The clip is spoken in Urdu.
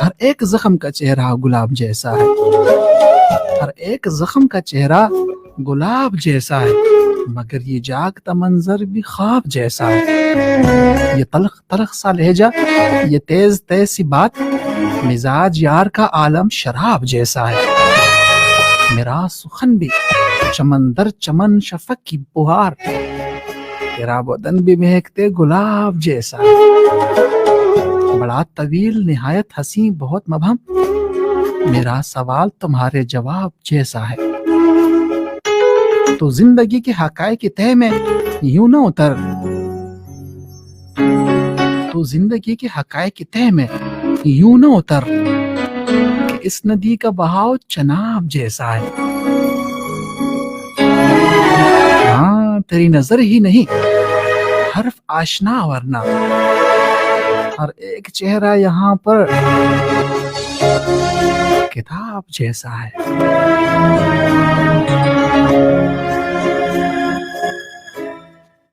ہر ایک زخم کا چہرہ گلاب جیسا ہے، ہر ایک زخم کا چہرہ گلاب جیسا ہے، مگر یہ جاگتا منظر بھی خواب جیسا ہے۔ یہ تلخ تلخ سا لہجہ، یہ تیز تیز سی بات، مزاج یار کا عالم شراب جیسا ہے۔ میرا سخن بھی چمن در چمن شفق کی بہار، تیرا بدن بھی مہکتے گلاب جیسا ہے۔ بڑا طویل نہایت حسین بہت مبہم، میرا سوال تمہارے جواب جیسا ہے۔ تو زندگی کے حقائق کی تہ میں یوں نہ اتر، تو زندگی کے حقائق کی تہ میں یوں نہ اتر کہ اس ندی کا بہاؤ چناب جیسا ہے۔ ہاں تیری نظر ہی نہیں حرف آشنا، ورنہ ہر ایک چہرہ یہاں پر کتاب جیسا ہے۔